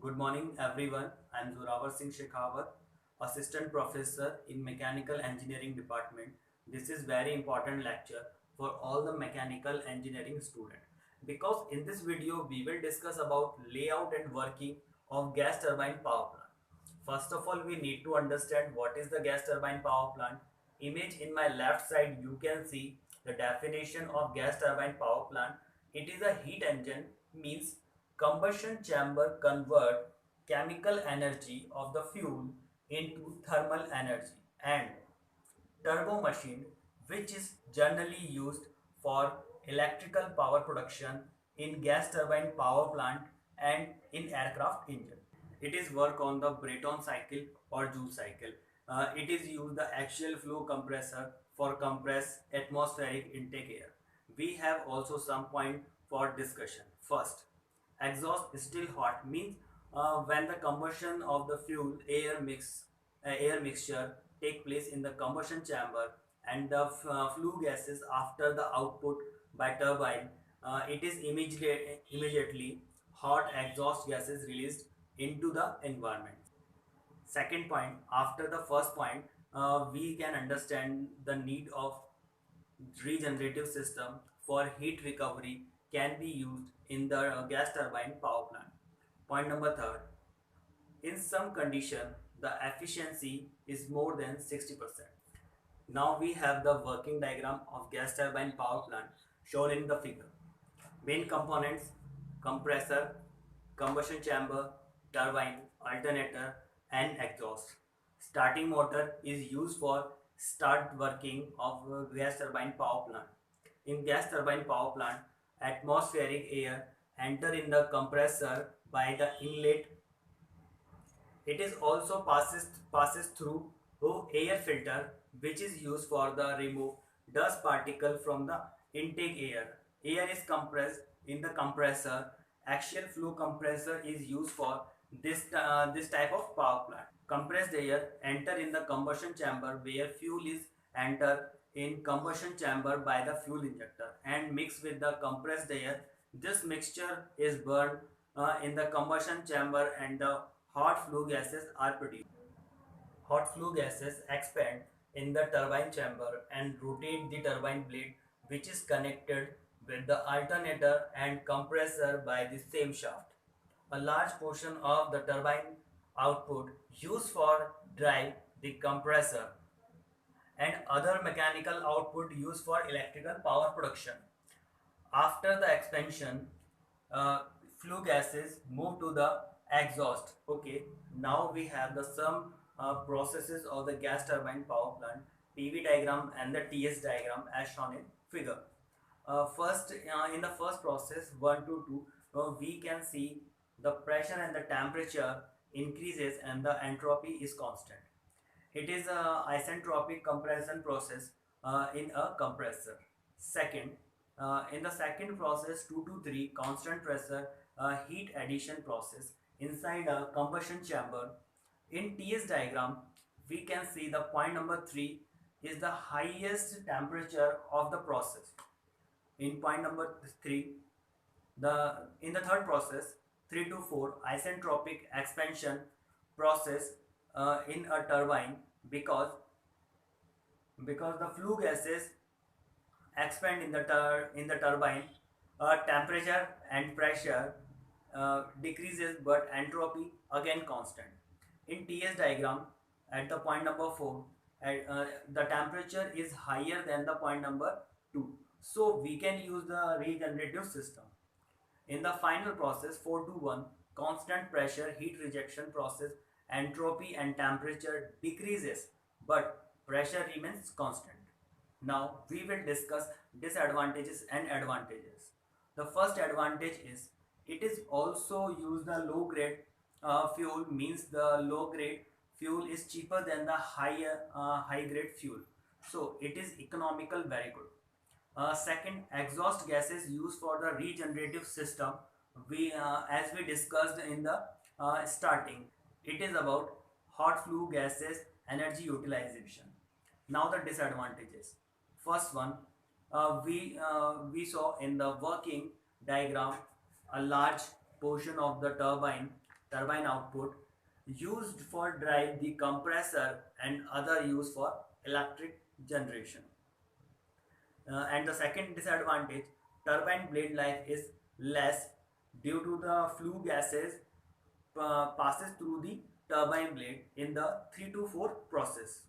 Good morning, everyone. I am Zorawar Singh Shekhawat, Assistant Professor in Mechanical Engineering Department. This is very important lecture for all the mechanical engineering students because in this video we will discuss about layout and working of gas turbine power plant. First of all, we need to understand what is the gas turbine power plant. Image in my left side, you can see the definition of gas turbine power plant. It is a heat engine, means combustion chamber convert chemical energy of the fuel into thermal energy, and turbo machine, which is generally used for electrical power production in gas turbine power plant and in aircraft engine. It is work on the Brayton cycle or Joule cycle. It is use the axial flow compressor for compress atmospheric intake air. We have also some point for discussion. First, exhaust is still hot means when the combustion of the fuel air mixture take place in the combustion chamber and the flue gases after the output by turbine, it is immediately hot exhaust gases released into the environment. Second point, after the first point, we can understand the need of regenerative system for heat recovery can be used in the gas turbine power plant. Point number third, in some condition, the efficiency is more than 60%. Now we have the working diagram of gas turbine power plant shown in the figure. Main components: compressor, combustion chamber, turbine, alternator, and exhaust. Starting motor is used for start working of gas turbine power plant. In gas turbine power plant, atmospheric air enter in the compressor by the inlet. It is also passes through air filter, which is used for the remove dust particle from the intake air. Air is compressed in the compressor. Axial flow compressor is used for this type of power plant. Compressed air enter in the combustion chamber where fuel is enter in combustion chamber by the fuel injector and mix with the compressed air. This mixture is burned in the combustion chamber and the hot flue gases are produced. Hot flue gases expand in the turbine chamber and rotate the turbine blade, which is connected with the alternator and compressor by the same shaft. A large portion of the turbine output used for drive the compressor and other mechanical output used for electrical power production. After the expansion, uh, flue gases move to the exhaust. Okay, now we have the some processes of the gas turbine power plant, PV diagram and the TS diagram as shown in figure. First, in the first process 1 to 2, we can see the pressure and the temperature increases and the entropy is constant. It is a isentropic compression process in a compressor. Second, in the second process 2 to 3, constant pressure heat addition process inside a combustion chamber. In TS diagram, we can see the point number 3 is the highest temperature of the process. In point number 3, in the third process 3 to 4, isentropic expansion process in a turbine because the flue gases expand in the turbine, temperature and pressure decreases but entropy again constant. In TS diagram, at the point number 4, the temperature is higher than the point number 2, so we can use the regenerative system. In the final process 4 to 1, constant pressure heat rejection process, entropy and temperature decreases but pressure remains constant. Now we will discuss disadvantages and advantages. The first advantage is it is also use the low grade fuel, means the low grade fuel is cheaper than the high grade fuel, so it is economical, very good. Second, exhaust gases used for the regenerative system. We, as we discussed in the starting, it is about hot flue gases energy utilization. Now the disadvantages. First one, we saw in the working diagram a large portion of the turbine turbine output used for drive the compressor and other use for electric generation. And the second disadvantage, turbine blade life is less due to the flue gases passes through the turbine blade in the 3 to 4 process.